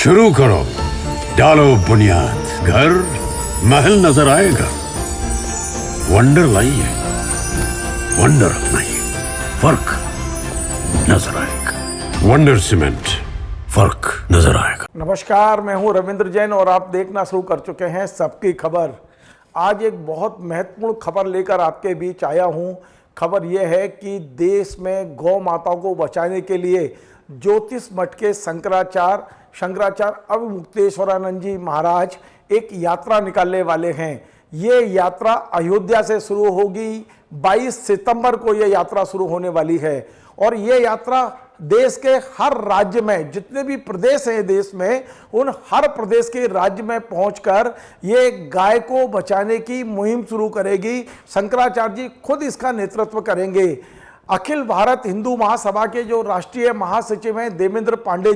शुरू करो, डालो बुनियाद, घर महल नजर आएगा। वंडर लाइए, वंडर अपनाइए, फर्क नजर आएगा। वंडर सीमेंट, फर्क नजर आएगा। नमस्कार, मैं हूं रविंद्र जैन और आप देखना शुरू कर चुके हैं सबकी खबर। आज एक बहुत महत्वपूर्ण खबर लेकर आपके बीच आया हूं। खबर यह है कि देश में गौ माताओं को बचाने के लिए ज्योतिष मठ के शंकराचार्य अवमुक्तेश्वरानंद जी महाराज एक यात्रा निकालने वाले हैं। ये यात्रा अयोध्या से शुरू होगी। 22 सितंबर को ये यात्रा शुरू होने वाली है और ये यात्रा देश के हर राज्य में, जितने भी प्रदेश हैं देश में, उन हर प्रदेश के राज्य में पहुंचकर ये गाय को बचाने की मुहिम शुरू करेगी। शंकराचार्य जी खुद इसका नेतृत्व करेंगे। अखिल भारत हिंदू महासभा के जो राष्ट्रीय महासचिव हैं देवेंद्र पांडे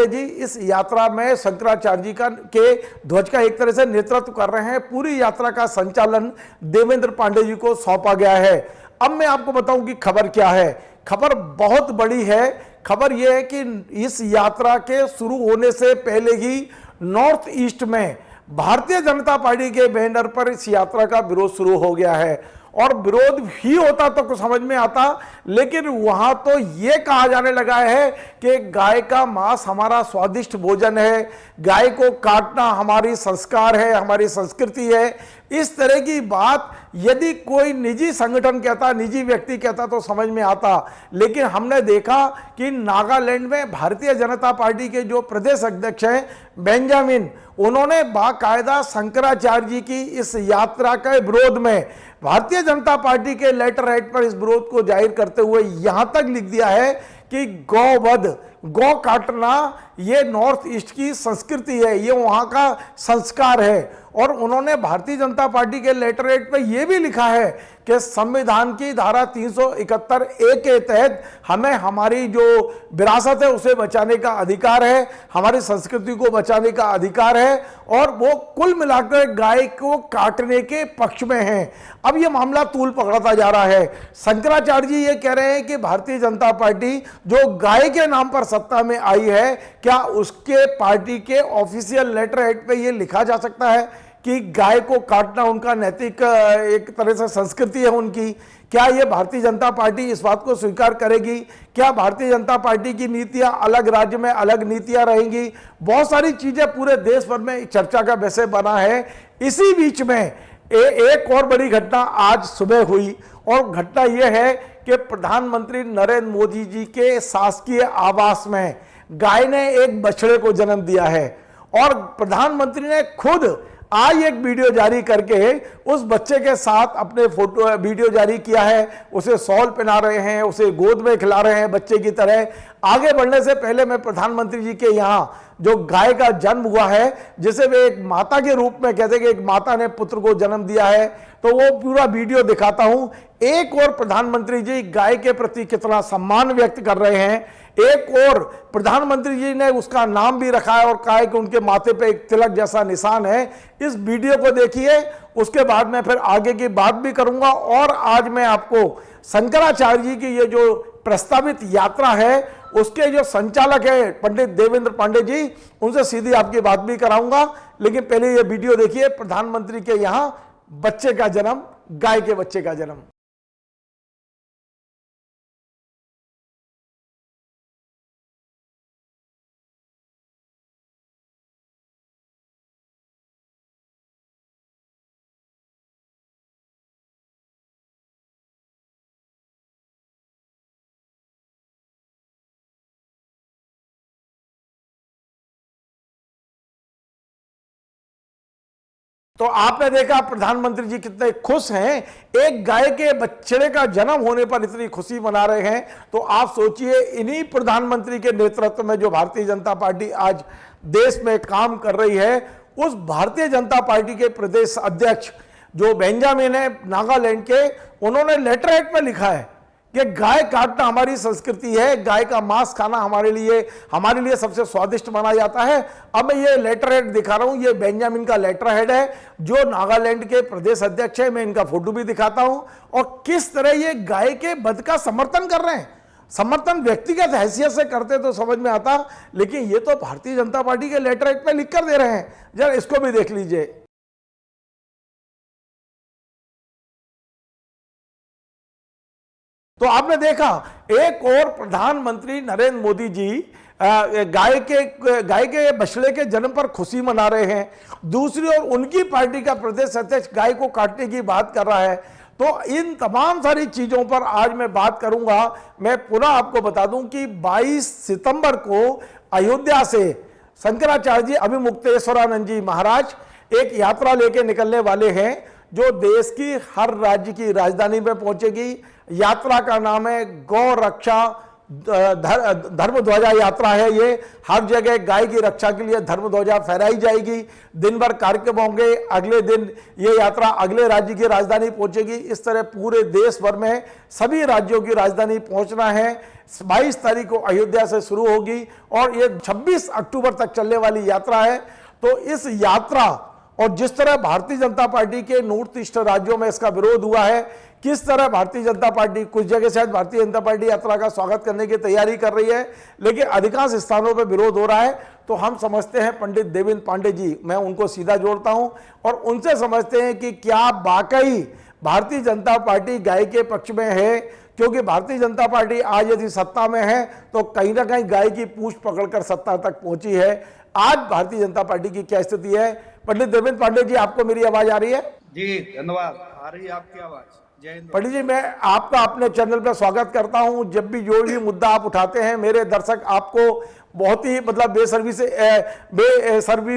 जी इस यात्रा में शंकराचार्य जी के ध्वज का एक तरह से नेतृत्व कर रहे हैं। पूरी यात्रा का संचालन देवेंद्र पांडे जी को सौंपा गया है। अब मैं आपको बताऊं कि खबर क्या है। खबर बहुत बड़ी है। खबर यह है कि इस यात्रा के शुरू होने से पहले ही नॉर्थ ईस्ट में भारतीय जनता पार्टी के बैनर पर इस यात्रा का विरोध शुरू हो गया है। और विरोध ही होता तो कुछ समझ में आता, लेकिन वहां तो यह कहा जाने लगा है कि गाय का मांस हमारा स्वादिष्ट भोजन है, गाय को काटना हमारी संस्कार है, हमारी संस्कृति है। इस तरह की बात यदि कोई निजी संगठन कहता, निजी व्यक्ति कहता तो समझ में आता, लेकिन हमने देखा कि नागालैंड में भारतीय जनता पार्टी के जो प्रदेश अध्यक्ष हैं बेंजामिन, उन्होंने बाकायदा शंकराचार्य जी की इस यात्रा के विरोध में भारतीय जनता पार्टी के लेटर हेड पर इस विरोध को जाहिर करते हुए यहां तक लिख दिया है कि गौवध, गौ काटना ये नॉर्थ ईस्ट की संस्कृति है, ये वहां का संस्कार है। और उन्होंने भारतीय जनता पार्टी के लेटर हेड पर यह भी लिखा है कि संविधान की धारा 371A के तहत हमें हमारी जो विरासत है उसे बचाने का अधिकार है, हमारी संस्कृति को बचाने का अधिकार है, और वो कुल मिलाकर गाय को काटने के पक्ष में हैं। अब ये मामला तूल पकड़ता जा रहा है। शंकराचार्य जी ये कह रहे हैं कि भारतीय जनता पार्टी जो गाय के नाम पर सत्ता में आई है, क्या उसके पार्टी के ऑफिशियल लेटर हेड पे ये लिखा जा सकता है कि गाय को काटना उनका नैतिक एक तरह से संस्कृति है उनकी? क्या ये भारतीय जनता पार्टी इस बात को स्वीकार करेगी? क्या भारतीय जनता पार्टी की नीतियां अलग राज्य में अलग नीतियां रहेंगी? बहुत सारी चीजें पूरे देश भर में चर्चा का विषय बना है। इसी बीच में एक और बड़ी घटना आज सुबह हुई, और घटना यह है कि प्रधानमंत्री नरेंद्र मोदी जी के शासकीय आवास में गाय ने एक बछड़े को जन्म दिया है, और प्रधानमंत्री ने खुद आज एक वीडियो जारी करके उस बच्चे के साथ अपने वीडियो जारी किया है। उसे शॉल पहना रहे हैं, उसे गोद में खिला रहे हैं बच्चे की तरह। आगे बढ़ने से पहले मैं प्रधानमंत्री जी के यहाँ जो गाय का जन्म हुआ है, जिसे वे एक माता के रूप में कहते हैं कि एक माता ने पुत्र को जन्म दिया है, तो वो पूरा वीडियो दिखाता हूं। एक और प्रधानमंत्री जी गाय के प्रति कितना सम्मान व्यक्त कर रहे हैं, एक और प्रधानमंत्री जी ने उसका नाम भी रखा है और कहा है कि उनके माथे पे एक तिलक जैसा निशान है। इस वीडियो को देखिए, उसके बाद मैं फिर आगे की बात भी करूंगा। और आज मैं आपको शंकराचार्य जी की ये जो प्रस्तावित यात्रा है उसके जो संचालक है पंडित देवेंद्र पांडे जी, उनसे सीधी आपकी बात भी कराऊंगा। लेकिन पहले ये वीडियो देखिए, प्रधानमंत्री के यहां बच्चे का जन्म, गाय के बच्चे का जन्म। तो आपने देखा प्रधानमंत्री जी कितने खुश हैं, एक गाय के बछड़े का जन्म होने पर इतनी खुशी मना रहे हैं। तो आप सोचिए, इन्हीं प्रधानमंत्री के नेतृत्व में जो भारतीय जनता पार्टी आज देश में काम कर रही है, उस भारतीय जनता पार्टी के प्रदेश अध्यक्ष जो बेंजामिन है नागालैंड के, उन्होंने लेटर हेड पर लिखा है कि गाय काटना हमारी संस्कृति है, गाय का मांस खाना हमारे लिए सबसे स्वादिष्ट माना जाता है। अब मैं ये लेटर हेड दिखा रहा हूं, ये बेंजामिन का लेटर हेड है जो नागालैंड के प्रदेश अध्यक्ष है। मैं इनका फोटो भी दिखाता हूं और किस तरह ये गाय के वध का समर्थन कर रहे हैं। समर्थन व्यक्तिगत हैसियत से करते तो समझ में आता, लेकिन ये तो भारतीय जनता पार्टी के लेटरहेड पे लिख कर दे रहे हैं। जरा इसको भी देख लीजिए। तो आपने देखा, एक और प्रधानमंत्री नरेंद्र मोदी जी गाय के बछड़े के जन्म पर खुशी मना रहे हैं, दूसरी ओर उनकी पार्टी का प्रदेश अध्यक्ष गाय को काटने की बात कर रहा है। तो इन तमाम सारी चीजों पर आज मैं बात करूंगा। मैं पुनः आपको बता दूं कि 22 सितंबर को अयोध्या से शंकराचार्य जी अभिमुक्तेश्वरानंद जी महाराज एक यात्रा लेके निकलने वाले हैं, जो देश की हर राज्य की राजधानी में पहुंचेगी। यात्रा का नाम है गौ रक्षा धर्म ध्वजा यात्रा है। ये हर जगह गाय की रक्षा के लिए धर्म ध्वजा फहराई जाएगी। दिन भर कार्यक्रम होंगे। अगले दिन ये यात्रा अगले राज्य की राजधानी पहुंचेगी। इस तरह पूरे देश भर में सभी राज्यों की राजधानी पहुंचना है। 22 तारीख को अयोध्या से शुरू होगी और ये 26 अक्टूबर तक चलने वाली यात्रा है। तो इस यात्रा और जिस तरह भारतीय जनता पार्टी के नॉर्थ ईस्ट राज्यों में इसका विरोध हुआ है, किस तरह भारतीय जनता पार्टी कुछ जगह शायद भारतीय जनता पार्टी यात्रा का स्वागत करने की तैयारी कर रही है, लेकिन अधिकांश स्थानों पर विरोध हो रहा है। तो हम समझते हैं पंडित देवेंद्र पांडे जी, मैं उनको सीधा जोड़ता हूं और उनसे समझते हैं कि क्या वाकई भारतीय जनता पार्टी गाय के पक्ष में है, क्योंकि भारतीय जनता पार्टी आज यदि सत्ता में है तो कहीं ना कहीं गाय की पूंछ पकड़कर सत्ता तक पहुंची है। आज भारतीय जनता पार्टी की क्या स्थिति है? पंडित देवेंद्र पांडे जी, आपको मेरी आवाज आ रही है? जी धन्यवाद, आ रही है आपकी आवाज। जय हिंद। पंडित जी, मैं आपका अपने चैनल पर स्वागत करता हूं। जब भी जो भी मुद्दा आप उठाते हैं, मेरे दर्शक आपको बहुत ही बेसब्री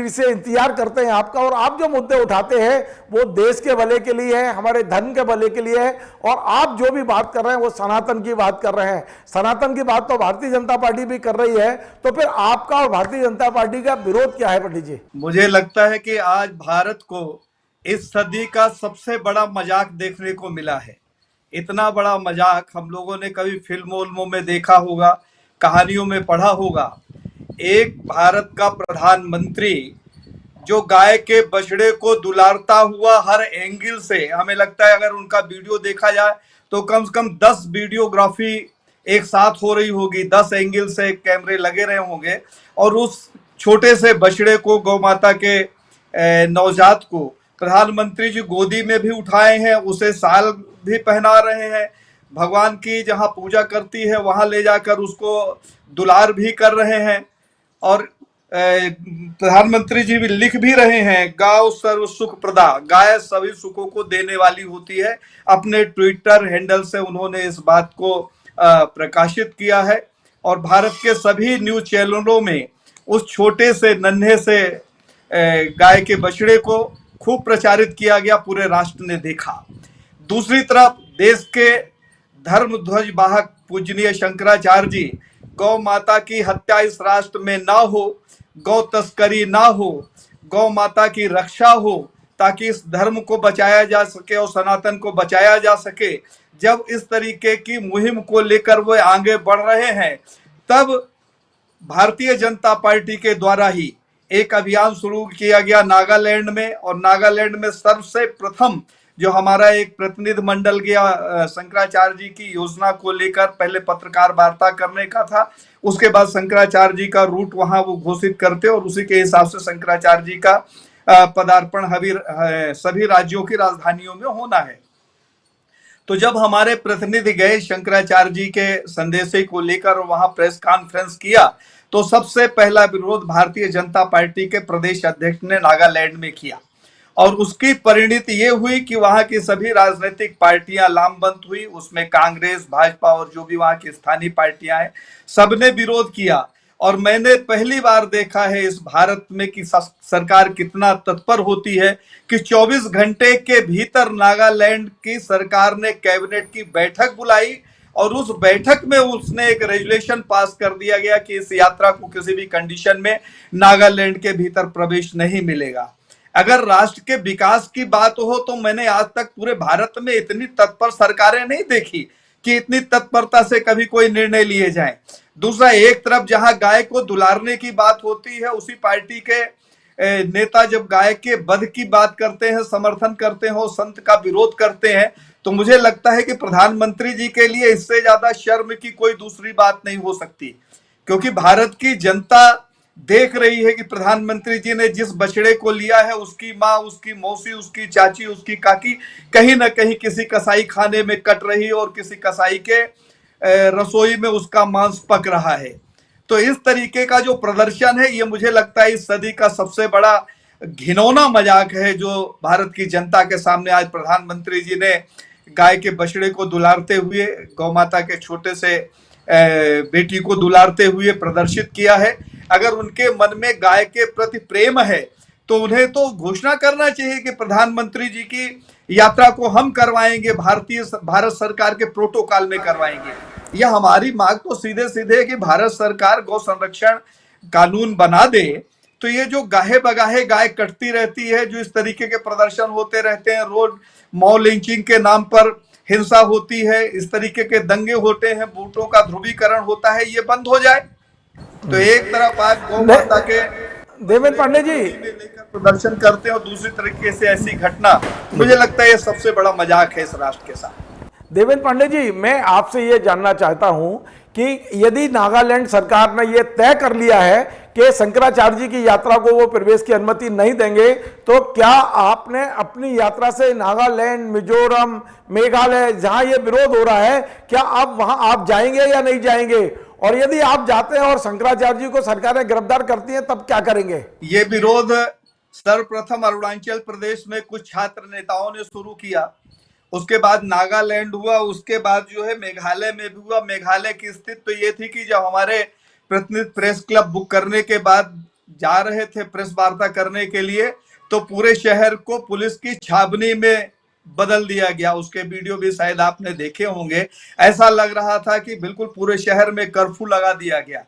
से इंतजार करते हैं आपका, और आप जो मुद्दे उठाते हैं वो देश के भले के लिए है, हमारे धर्म के भले के लिए है। और आप जो भी बात कर रहे हैं वो सनातन की बात कर रहे हैं। सनातन की बात तो भारतीय जनता पार्टी भी कर रही है। तो फिर आपका और भारतीय जनता पार्टी का विरोध क्या है पंडित जी? मुझे लगता है कि आज भारत को इस सदी का सबसे बड़ा मजाक देखने को मिला है। इतना बड़ा मजाक हम लोगों ने कभी फिल्मों में देखा होगा, कहानियों में पढ़ा होगा। एक भारत का प्रधानमंत्री जो गाय के बछड़े को दुलारता हुआ हर एंगल से, हमें लगता है अगर उनका वीडियो देखा जाए तो कम से कम 10 वीडियोग्राफी एक साथ हो रही होगी, 10 एंगल से कैमरे लगे रहे होंगे, और उस छोटे से बछड़े को, गौ माता के नवजात को प्रधानमंत्री जी गोदी में भी उठाए हैं, उसे साल भी पहना रहे हैं, भगवान की जहां पूजा करती है वहां ले जाकर उसको दुलार भी कर रहे हैं। और प्रधानमंत्री जी भी लिख भी रहे हैं, गौ सर्व सुख प्रदा, गाय सभी सुखों को देने वाली होती है। अपने ट्विटर हैंडल से उन्होंने इस बात को प्रकाशित किया है और भारत के सभी न्यूज चैनलों में उस छोटे से नन्हे से गाय के बछड़े को खूब प्रचारित किया गया, पूरे राष्ट्र ने देखा। दूसरी तरफ देश के धर्म ध्वज वाहक पूजनीय शंकराचार्य जी, गौ माता की हत्या इस राष्ट्र में ना हो, गौ तस्करी ना हो, गौ माता की रक्षा हो, ताकि इस धर्म को बचाया जा सके और सनातन को बचाया जा सके। जब इस तरीके की मुहिम को लेकर वो आगे बढ़ रहे हैं, तब भारतीय जनता पार्टी के द्वारा ही एक अभियान शुरू किया गया नागालैंड में, और नागालैंड में सबसे प्रथम जो हमारा एक प्रतिनिधि मंडल गया शंकराचार्य जी की योजना को लेकर, पहले पत्रकार वार्ता करने का था, उसके बाद शंकराचार्य जी का रूट वहां वो घोषित करते और उसी के हिसाब से शंकराचार्य जी का पदार्पण सभी राज्यों की राजधानियों में होना है। तो जब हमारे प्रतिनिधि गए शंकराचार्य जी के संदेश को लेकर वहां प्रेस कॉन्फ्रेंस किया, तो सबसे पहला विरोध भारतीय जनता पार्टी के प्रदेश अध्यक्ष ने नागालैंड में किया, और उसकी परिणति ये हुई कि वहां की सभी राजनीतिक पार्टियां लामबंद हुई। उसमें कांग्रेस, भाजपा और जो भी वहां की स्थानीय पार्टियां हैं, सबने विरोध किया। और मैंने पहली बार देखा है इस भारत में कि सरकार कितना तत्पर होती है कि 24 घंटे के भीतर नागालैंड की सरकार ने कैबिनेट की बैठक बुलाई और उस बैठक में उसने एक रेजुलेशन पास कर दिया गया कि इस यात्रा को किसी भी कंडीशन में नागालैंड के भीतर प्रवेश नहीं मिलेगा। अगर राष्ट्र के विकास की बात हो तो मैंने आज तक पूरे भारत में इतनी तत्पर सरकारें नहीं देखी कि इतनी तत्परता से कभी कोई निर्णय लिए जाएं। दूसरा, एक तरफ जहां गाय को दुलारने की बात होती है, उसी पार्टी के नेता जब गाय के वध की बात करते हैं, समर्थन करते हैं और संत का विरोध करते हैं, तो मुझे लगता है कि प्रधानमंत्री जी के लिए इससे ज्यादा शर्म की कोई दूसरी बात नहीं हो सकती, क्योंकि भारत की जनता देख रही है कि प्रधानमंत्री जी ने जिस बछड़े को लिया है उसकी माँ, उसकी मौसी, उसकी चाची, उसकी काकी कहीं ना कहीं किसी कसाई खाने में कट रही है और किसी कसाई के रसोई में उसका मांस पक रहा है। तो इस तरीके का जो प्रदर्शन है, ये मुझे लगता है इस सदी का सबसे बड़ा घिनौना मजाक है जो भारत की जनता के सामने आज प्रधानमंत्री जी ने गाय के बछड़े को दुलारते हुए, गौ माता के छोटे से बेटी को दुलारते हुए प्रदर्शित किया है। अगर उनके मन में गाय के प्रति प्रेम है तो उन्हें तो घोषणा करना चाहिए कि प्रधानमंत्री जी की यात्रा को हम करवाएंगे, भारत सरकार के प्रोटोकॉल में करवाएंगे। यह हमारी मांग तो सीधे सीधे है कि भारत सरकार गौ संरक्षण कानून बना दे। तो ये जो गाहे बगाहे गाय कटती रहती है, जो इस तरीके के प्रदर्शन होते रहते हैं, रोड मॉल लिंचिंग के नाम पर हिंसा होती है, इस तरीके के दंगे होते हैं, वोटों का ध्रुवीकरण होता है, ये बंद हो जाए। तो एक तरफ आप गौ माता के देवेंद्र पांडे जी लेकर प्रदर्शन करते हैं और दूसरी तरीके से ऐसी घटना, मुझे लगता है ये सबसे बड़ा मजाक है इस राष्ट्र के साथ। देवेंद्र पांडे जी, मैं आपसे ये जानना चाहता हूं कि यदि नागालैंड सरकार ने ये तय कर लिया है कि शंकराचार्य जी की यात्रा को वो प्रवेश की अनुमति नहीं देंगे, तो क्या आपने अपनी यात्रा से नागालैंड, मिजोरम, मेघालय, जहां ये विरोध हो रहा है, क्या आप वहां आप जाएंगे या नहीं जाएंगे? और यदि आप जाते हैं और शंकराचार्य जी को सरकारें गिरफ्तार करती हैं, तब क्या करेंगे? ये विरोध सर्वप्रथम अरुणाचल प्रदेश में कुछ छात्र नेताओं ने शुरू किया, उसके बाद नागालैंड हुआ, उसके बाद जो है मेघालय में भी हुआ। मेघालय की स्थिति तो ये थी कि जब हमारे प्रतिनिधि प्रेस क्लब बुक करने के बाद जा रहे थे प्रेस वार्ता करने के लिए, तो पूरे शहर को पुलिस की छावनी में बदल दिया गया। उसके वीडियो भी शायद आपने देखे होंगे। ऐसा लग रहा था कि बिल्कुल पूरे शहर में कर्फ्यू लगा दिया गया।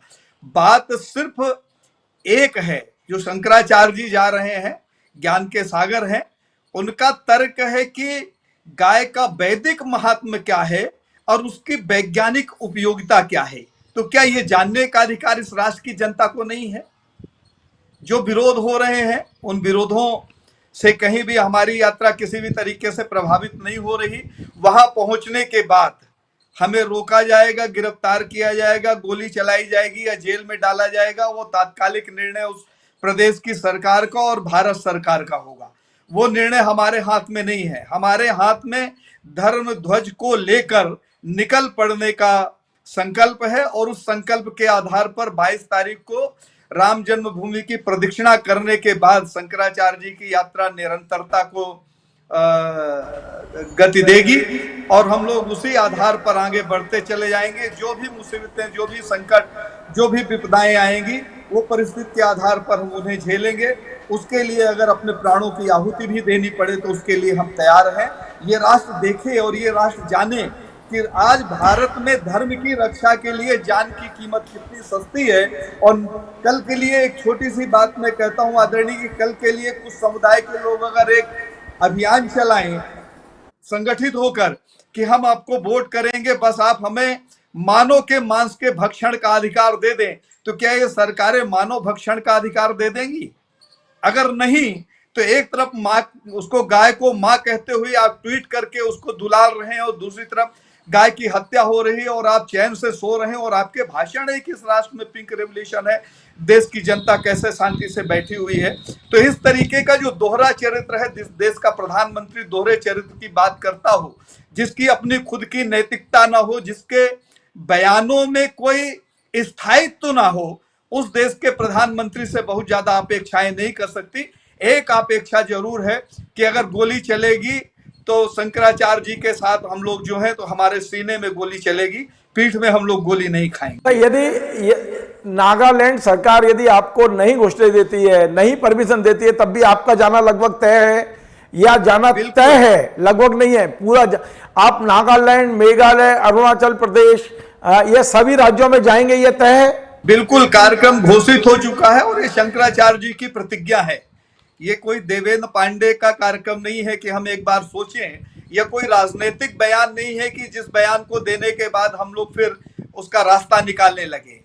बात सिर्फ एक है, जो शंकराचार्य जी जा रहे हैं, ज्ञान के सागर हैं, उनका तर्क है कि गाय का वैदिक महात्म्य क्या है और उसकी वैज्ञानिक उपयोगिता क्या है। तो क्या ये जानने का अधिकार इस राष्ट्र की जनता को नहीं है? जो विरोध हो रहे हैं, उन विरोधों से कहीं भी हमारी यात्रा किसी भी तरीके से प्रभावित नहीं हो रही। वहां पहुंचने के बाद हमें रोका जाएगा, गिरफ्तार किया जाएगा, गोली चलाई जाएगी या जेल में डाला जाएगा, वो तात्कालिक निर्णय उस प्रदेश की सरकार का और भारत सरकार का होगा। वो निर्णय हमारे हाथ में नहीं है। हमारे हाथ में धर्म ध्वज को लेकर निकल पड़ने का संकल्प है और उस संकल्प के आधार पर 22 तारीख को राम जन्मभूमि की प्रदक्षिणा करने के बाद शंकराचार्य जी की यात्रा निरंतरता को गति देगी और हम लोग उसी आधार पर आगे बढ़ते चले जाएंगे। जो भी मुसीबतें, जो भी संकट, जो भी विपदाएं आएंगी, वो परिस्थिति के आधार पर हम उन्हें झेलेंगे। उसके लिए अगर अपने प्राणों की आहुति भी देनी पड़े तो उसके लिए हम तैयार हैं। ये राष्ट्र देखे और ये राष्ट्र जाने कि आज भारत में धर्म की रक्षा के लिए जान की कीमत कितनी सस्ती है। और कल के लिए एक छोटी सी बात मैं कहता हूं आदरणीय, कि कल के लिए कुछ समुदाय के लोग अगर एक अभियान चलाएं संगठित होकर कि हम आपको वोट करेंगे, बस आप हमें मानव के मांस के भक्षण का अधिकार दे दें, तो क्या ये सरकारें मानव भक्षण का अधिकार दे देंगी? अगर नहीं तो एक तरफ माँ, उसको गाय को माँ कहते हुए आप ट्वीट करके उसको दुलार रहे हैं और दूसरी तरफ गाय की हत्या हो रही है और आप चैन से सो रहे हैं और आपके भाषण है कि इस राष्ट्र में पिंक रेवोल्यूशन है, देश की जनता कैसे शांति से बैठी हुई है। तो इस तरीके का जो दोहरा चरित्र है, जिस देश का प्रधानमंत्री दोहरे चरित्र की बात करता हो, जिसकी अपनी खुद की नैतिकता ना हो, जिसके बयानों में कोई स्थायित्व ना हो, उस देश के प्रधानमंत्री से बहुत ज्यादा अपेक्षाएं नहीं कर सकती। एक अपेक्षा जरूर है कि अगर गोली चलेगी तो शंकराचार्य जी के साथ हम लोग जो हैं तो हमारे सीने में गोली चलेगी, पीठ में हम लोग गोली नहीं खाएंगे। यदि नागालैंड सरकार यदि आपको नहीं घुसने देती है, नहीं परमिशन देती है, तब भी आपका जाना लगभग तय है या जाना तय है? लगभग नहीं है, पूरा आप नागालैंड, मेघालय, अरुणाचल प्रदेश, ये सभी राज्यों में जाएंगे, ये तय है? बिल्कुल, कार्यक्रम घोषित हो चुका है और ये शंकराचार्य जी की प्रतिज्ञा है। ये कोई देवेंद्र पांडे का कार्यक्रम नहीं है कि हम एक बार सोचें, यह कोई राजनीतिक बयान नहीं है कि जिस बयान को देने के बाद हम लोग फिर उसका रास्ता निकालने लगे।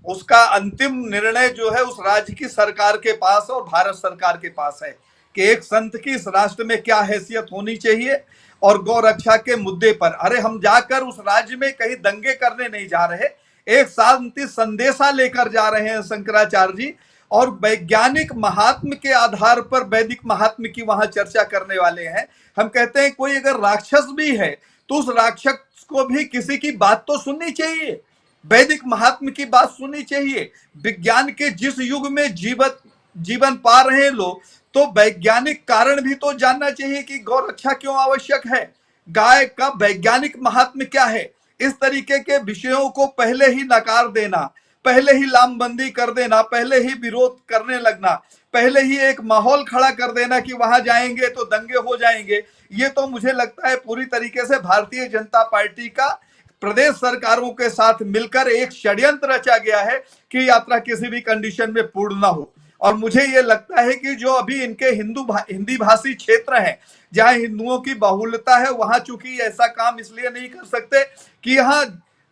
उसका अंतिम निर्णय जो है उस राज्य की सरकार के पास और भारत सरकार के पास है कि एक संत की इस राष्ट्र में क्या हैसियत होनी चाहिए और गौ रक्षा के मुद्दे पर। अरे हम जाकर उस राज्य में कहीं दंगे करने नहीं जा रहे, एक शांति संदेशा लेकर जा रहे हैं शंकराचार्य जी, और वैज्ञानिक महात्म के आधार पर वैदिक महात्म की वहां चर्चा करने वाले हैं। हम कहते हैं कोई अगर राक्षस भी है तो उस राक्षस को भी किसी की बात तो सुननी चाहिए, वैदिक महात्म की बात सुननी चाहिए। विज्ञान के जिस युग में जीवन पा रहे हैं लोग, तो वैज्ञानिक कारण भी तो जानना चाहिए कि गौ रक्षा क्यों आवश्यक है, गाय का वैज्ञानिक महात्म क्या है। इस तरीके के विषयों को पहले ही नकार देना, पहले ही लामबंदी कर देना, पहले ही विरोध करने लगना, पहले ही एक माहौल खड़ा कर देना कि वहां जाएंगे तो दंगे हो जाएंगे, ये तो मुझे लगता है पूरी तरीके से भारतीय जनता पार्टी का प्रदेश सरकारों के साथ मिलकर एक षड्यंत्र रचा गया है कि यात्रा किसी भी कंडीशन में पूर्ण ना हो। और मुझे ये लगता है कि जो अभी इनके हिंदी भाषी क्षेत्र हैं, जहां हिंदुओं की बहुलता है, वहां चूंकि ऐसा काम इसलिए नहीं कर सकते कि यहाँ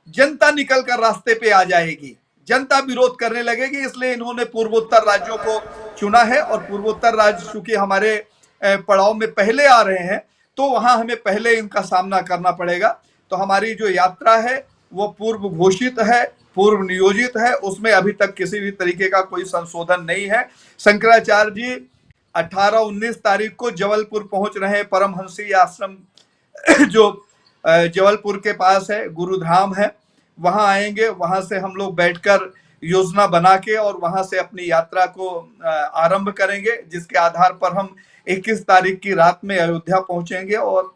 जनता निकल कर रास्ते पे आ जाएगी, जनता विरोध करने लगेगी, इसलिए इन्होंने पूर्वोत्तर राज्यों को चुना है। और पूर्वोत्तर राज्य चूंकि हमारे पड़ाव में पहले आ रहे हैं, तो वहां हमें पहले इनका सामना करना पड़ेगा। तो हमारी जो यात्रा है वो पूर्व घोषित है, पूर्व नियोजित है, उसमें अभी तक किसी भी तरीके का कोई संशोधन नहीं है। शंकराचार्य जी 18-19 तारीख को जबलपुर पहुंच रहे हैं, परमहंसी आश्रम जो जबलपुर के पास है, गुरुधाम है, वहां आएंगे। वहां से हम लोग बैठकर योजना बना के और वहां से अपनी यात्रा को आरंभ करेंगे, जिसके आधार पर हम 21 तारीख की रात में अयोध्या पहुंचेंगे और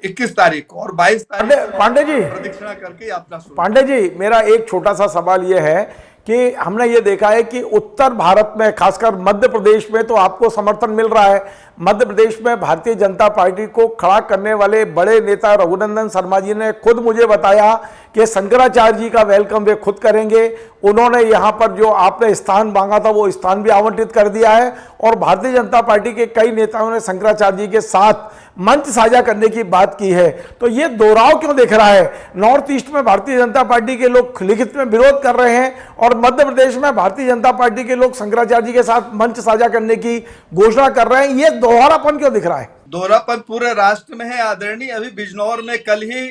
21 तारीख को और 22 तारीख पांडे जी प्रदक्षिणा करके यात्रा शुरू। पांडे जी, मेरा एक छोटा सा सवाल यह है कि हमने ये देखा है कि उत्तर भारत में, खासकर मध्य प्रदेश में तो आपको समर्थन मिल रहा है। मध्य प्रदेश में भारतीय जनता पार्टी को खड़ा करने वाले बड़े नेता रघुनंदन शर्मा जी ने खुद मुझे बताया कि शंकराचार्य जी का वेलकम वे खुद करेंगे। उन्होंने यहाँ पर जो आपने स्थान मांगा था वो स्थान भी आवंटित कर दिया है, और भारतीय जनता पार्टी के कई नेताओं ने शंकराचार्य जी के साथ मंच साझा करने की बात की है। तो ये दोहराव क्यों दिख रहा है? नॉर्थ ईस्ट में भारतीय जनता पार्टी के लोग लिखित में विरोध कर रहे हैं, और मध्य प्रदेश में भारतीय जनता पार्टी के लोग शंकराचार्य जी के साथ मंच साझा करने की घोषणा कर रहे हैं। ये दोहरापन क्यों दिख रहा है? दोहरापन पूरे राष्ट्र में है आदरणीय। अभी बिजनौर में कल ही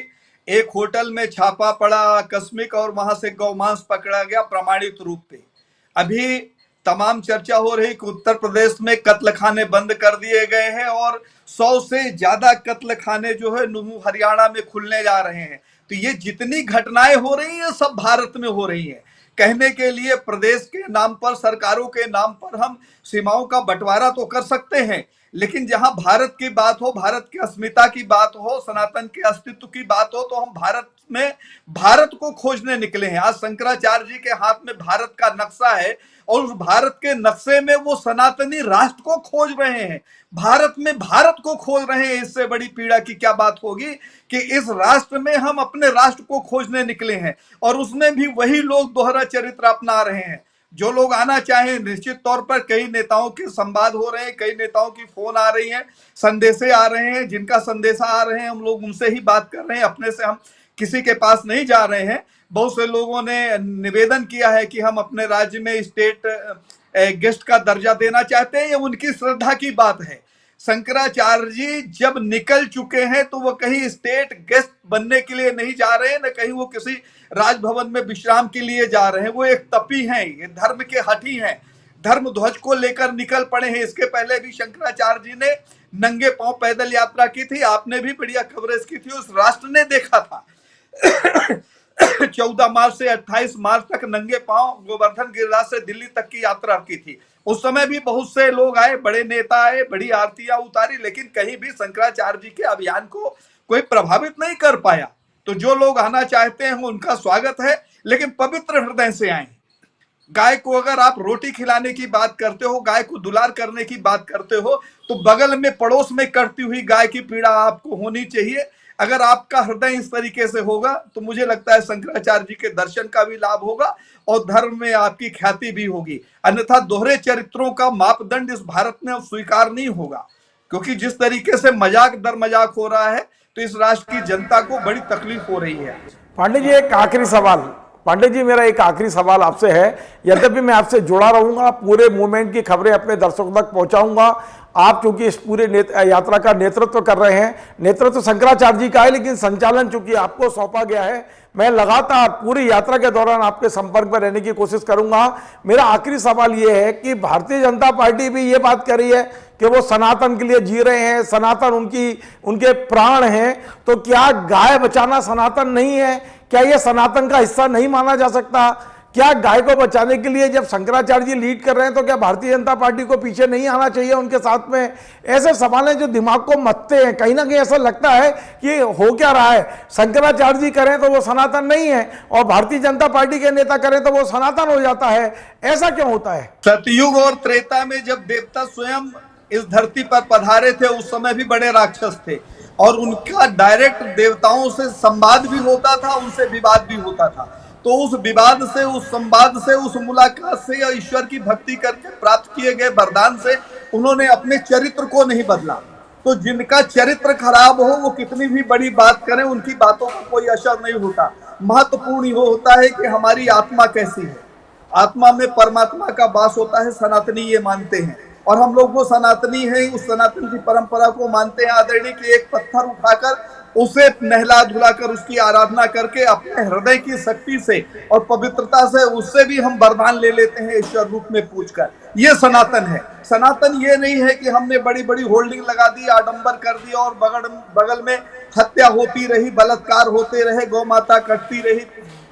एक होटल में छापा पड़ा आकस्मिक, और वहां से गौमांस पकड़ा गया प्रमाणित रूप पे। अभी तमाम चर्चा हो रही कि उत्तर प्रदेश में कत्ल खाने बंद कर दिए गए हैं, और 100 से ज्यादा कत्ल खाने जो है हरियाणा में खुलने जा रहे हैं। तो ये जितनी घटनाएं हो रही हैं सब भारत में हो रही हैं। कहने के लिए प्रदेश के नाम पर, सरकारों के नाम पर हम सीमाओं का बंटवारा तो कर सकते हैं, लेकिन जहां भारत की बात हो, भारत की अस्मिता की बात हो, सनातन के अस्तित्व की बात हो, तो हम भारत में भारत को खोजने निकले हैं। आज शंकराचार्य जी के हाथ में भारत का नक्शा है, और उस भारत के नक्शे में वो सनातनी राष्ट्र को खोज रहे हैं, भारत में भारत को खोज रहे हैं। इससे बड़ी पीड़ा की क्या बात होगी कि इस राष्ट्र में हम अपने राष्ट्र को खोजने निकले हैं, और उसमें भी वही लोग दोहरा चरित्र अपना रहे हैं। जो लोग आना चाहें, निश्चित तौर पर कई नेताओं के संवाद हो रहे हैं, कई नेताओं की फोन आ रही हैं, संदेशे आ रहे हैं, जिनका संदेशा आ रहे हैं हम लोग उनसे ही बात कर रहे हैं, अपने से हम किसी के पास नहीं जा रहे हैं। बहुत से लोगों ने निवेदन किया है कि हम अपने राज्य में स्टेट गेस्ट का दर्जा देना चाहते हैं, ये उनकी श्रद्धा की बात है। शंकराचार्य जी जब निकल चुके हैं तो वो कहीं स्टेट गेस्ट बनने के लिए नहीं जा रहे हैं, न कहीं वो किसी राजभवन में विश्राम के लिए जा रहे हैं। वो एक तपी हैं, ये धर्म के हठी हैं, धर्म ध्वज को लेकर निकल पड़े हैं। इसके पहले भी शंकराचार्य जी ने नंगे पांव पैदल यात्रा की थी, आपने भी बढ़िया कवरेज की थी, उस राष्ट्र ने देखा था। 14 मार्च से 28 मार्च तक नंगे पांव गोवर्धन गिरिराज से दिल्ली तक की यात्रा की थी। उस समय भी बहुत से लोग आए, बड़े नेता आए, बड़ी आरतियां उतारी, लेकिन कहीं भी शंकराचार्य जी के अभियान को कोई प्रभावित नहीं कर पाया। तो जो लोग आना चाहते हैं उनका स्वागत है, लेकिन पवित्र हृदय से आए। गाय को अगर आप रोटी खिलाने की बात करते हो, गाय को दुलार करने की बात करते हो, तो बगल में पड़ोस में कटती हुई गाय की पीड़ा आपको होनी चाहिए। अगर आपका हृदय इस तरीके से होगा तो मुझे लगता है शंकराचार्य जी के दर्शन का भी लाभ होगा और धर्म में आपकी ख्याति भी होगी। अन्यथा दोहरे चरित्रों का मापदंड इस भारत में अब स्वीकार नहीं होगा, क्योंकि जिस तरीके से मजाक दर मजाक हो रहा है तो इस राष्ट्र की जनता को बड़ी तकलीफ हो रही है। पांडे जी, एक आखिरी सवाल। पांडे जी, मेरा एक आखिरी सवाल आपसे है, यद्यपि मैं आपसे जुड़ा रहूंगा, पूरे मूवमेंट की खबरें अपने दर्शकों तक पहुंचाऊंगा। आप चूंकि इस पूरे यात्रा का नेतृत्व कर रहे हैं, नेतृत्व शंकराचार्य जी का है, लेकिन संचालन चूंकि आपको सौंपा गया है, मैं लगातार पूरी यात्रा के दौरान आपके संपर्क में रहने की कोशिश करूंगा। मेरा आखिरी सवाल यह है कि भारतीय जनता पार्टी भी ये बात कर रही है कि वो सनातन के लिए जी रहे हैं, सनातन उनके प्राण हैं, तो क्या गाय बचाना सनातन नहीं है? क्या ये सनातन का हिस्सा नहीं माना जा सकता? क्या गाय को बचाने के लिए जब शंकराचार्य जी लीड कर रहे हैं तो क्या भारतीय जनता पार्टी को पीछे नहीं आना चाहिए उनके साथ में? ऐसे सवाल हैं जो दिमाग को मथते हैं। कहीं ना कहीं ऐसा लगता है कि हो क्या रहा है, शंकराचार्य जी करें तो वो सनातन नहीं है और भारतीय जनता पार्टी के नेता करें तो वो सनातन हो जाता है। ऐसा क्यों होता है? सतयुग और त्रेता में जब देवता स्वयं इस धरती पर पधारे थे उस समय भी बड़े राक्षस थे और उनका डायरेक्ट देवताओं से संवाद भी होता था, उनसे विवाद भी होता था। तो उस विवाद से, उस संवाद से, उस मुलाकात से या ईश्वर की भक्ति करके प्राप्त किए गए वरदान से उन्होंने अपने चरित्र को नहीं बदला। तो जिनका चरित्र खराब हो वो कितनी भी बड़ी बात करें उनकी बातों का कोई असर नहीं होता। महत्वपूर्ण ये होता है कि हमारी आत्मा कैसी है। आत्मा में परमात्मा का वास होता है, सनातनी ये मानते हैं और हम लोग वो सनातनी हैं, उस सनातन की परंपरा को मानते हैं आदरणीय कि एक पत्थर उठाकर उसे नहला धुलाकर उसकी आराधना करके अपने हृदय की शक्ति से और पवित्रता से उससे भी हम वरदान ले लेते हैं ईश्वर रूप में पूजकर। ये सनातन है। सनातन ये नहीं है कि हमने बड़ी बड़ी होल्डिंग लगा दी, आडंबर कर दिया और बगल में हत्या होती रही, बलात्कार होते रहे, गौ माता कटती रही,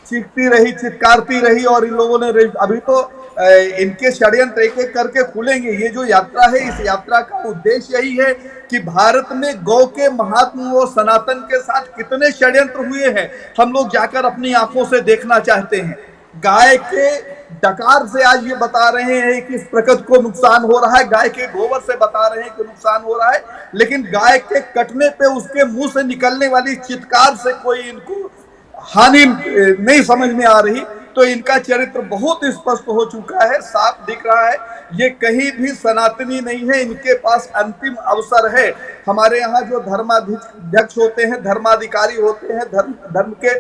चीखती रही, चित्कारती रही और इन लोगों ने अभी तो इनके षड्यंत्र एक एक करके खुलेंगे। ये जो यात्रा है, इस यात्रा का उद्देश्य यही है कि भारत में गौ के महात्म और सनातन के साथ कितने षड्यंत्र हुए हैं हम लोग जाकर अपनी आंखों से देखना चाहते हैं। गाय के डकार से आज ये बता रहे हैं कि इस प्रकृति को नुकसान हो रहा है, गाय के गोबर से बता रहे हैं कि नुकसान हो रहा है, लेकिन गाय के कटने पे उसके मुंह से निकलने वाली चित्कार से कोई इनको हानि नहीं समझ में आ रही। तो इनका चरित्र बहुत स्पष्ट हो चुका है, साफ दिख रहा है, ये कहीं भी सनातनी नहीं है। इनके पास अंतिम अवसर है। हमारे यहाँ जो धर्माध्यक्ष होते हैं, धर्माधिकारी होते हैं, धर्म के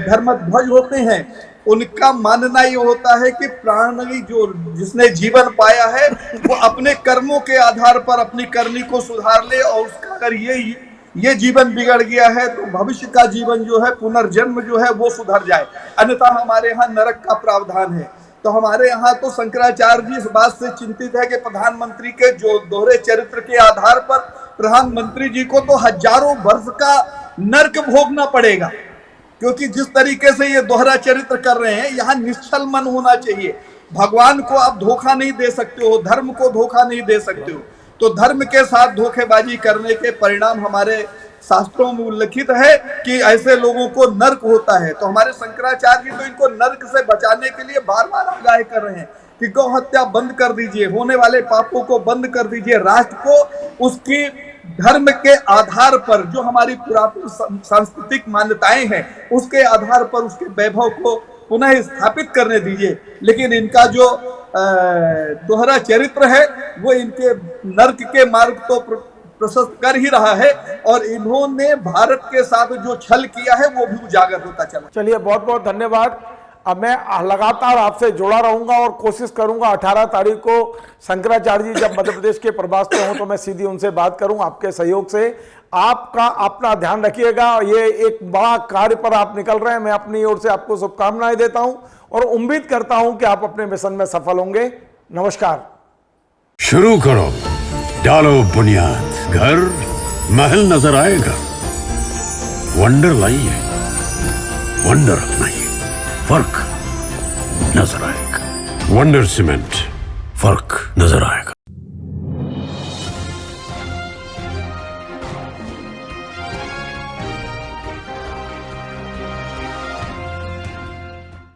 धर्मध्वज होते हैं, उनका मानना ये होता है कि प्राणी जो जिसने जीवन पाया है वो अपने कर्मों के आधार पर अपनी करनी को सुधार ले और उसका अगर ये जीवन बिगड़ गया है तो भविष्य का जीवन जो है, पुनर्जन्म जो है वो सुधर जाए, अन्यथा हमारे यहाँ नरक का प्रावधान है। तो हमारे यहाँ तो शंकराचार्य जी इस बात से चिंतित है कि प्रधानमंत्री के जो दोहरे चरित्र के आधार पर प्रधानमंत्री जी को तो हजारों वर्ष का नरक भोगना पड़ेगा, क्योंकि जिस तरीके से ये दोहरा चरित्र कर रहे हैं, यहाँ निश्चल मन होना चाहिए। भगवान को आप धोखा नहीं दे सकते हो, धर्म को धोखा नहीं दे सकते हो। तो धर्म के साथ धोखेबाजी करने के परिणाम हमारे शास्त्रों में उल्लिखित है कि ऐसे लोगों को नरक होता है। तो हमारे शंकराचार्य जी तो इनको नरक से बचाने के लिए बार बार आगाह कर रहे हैं कि गौ हत्या बंद कर दीजिए, होने वाले पापों को बंद कर दीजिए, राष्ट्र को उसकी धर्म के आधार पर जो हमारी पुरातन सांस्कृतिक मान्यताएं हैं उसके आधार पर उसके वैभव को पुनः स्थापित करने दीजिए। लेकिन इनका जो दोहरा चरित्र है वो इनके नर्क के मार्ग तो प्रशस्त कर ही रहा है और इन्होंने भारत के साथ जो छल किया है वो भी उजागर होता चला। चलिए, बहुत बहुत धन्यवाद। अब मैं लगातार आपसे जुड़ा रहूंगा और कोशिश करूंगा 18 तारीख को शंकराचार्य जी जब मध्य प्रदेश के प्रवास पे हों तो मैं सीधी उनसे बात करूं आपके सहयोग से। आपका अपना ध्यान रखिएगा, ये एक बड़ा कार्य पर आप निकल रहे हैं। मैं अपनी ओर से आपको शुभकामनाएं देता हूं और उम्मीद करता हूं कि आप अपने मिशन में सफल होंगे। नमस्कार। शुरू करो, डालो बुनियाद, घर महल नजर आएगा। वंडर लाइए, वंडर अपनाइए, फर्क नजर आएगा। वंडर सीमेंट, फर्क नजर आएगा।